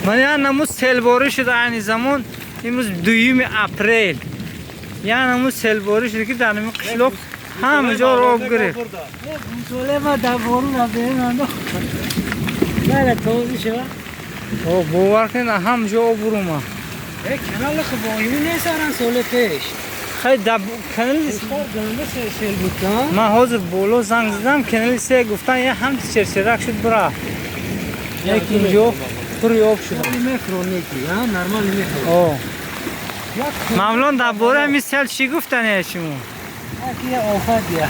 من یا نموز سیلباری شده این زمان امروز 2 اپریل یا نموز سیلباری شده که در نمی قشلوق همه جا رو آب گرفت. سوله ما در بارون رفته انداخت بله توضیح شد باور کن همه جا آب برو ما کنال خباهیمی نیست آرن سوله پیش خیلی دب کنال گنده سیل بود کن من حاضر بولو زنگ زدم کنال سه گفتن یه هم چرچرک شد برا یک اینجا پوری آب شد میکرونیکی ها نرمال میکرون مملون در باره همی سیل چی گفتن یه شما؟ یه آفت یه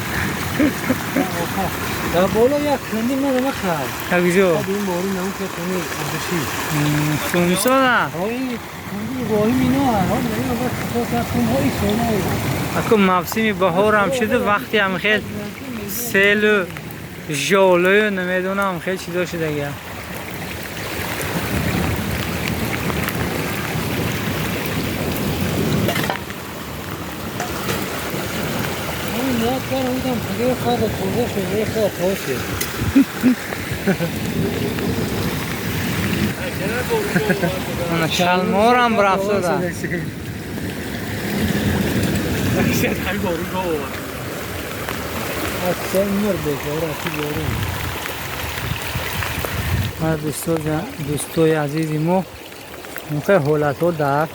در بالا یک کندی ما نمه خواهد کجا؟ این باری نمون که کنی ارزشی سونسا نه؟ های کندی باهیمی نه ها نمیم باید خطا کن های سونه اکو موسم بهار هم شده وقتی هم خیلی سیل و ژاله نمیدونم خیلی چیزا شده گه نیاد کنم بودم خیلی خواه خورده شده خواه پاشه من شلمار هم برفته ده اصلا مرده که رفتی بارون دوستای عزیزی ما موقع حالت ها در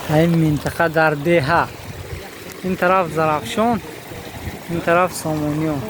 این منطقه در دهه این طرف زرافشان این طرف سامانیان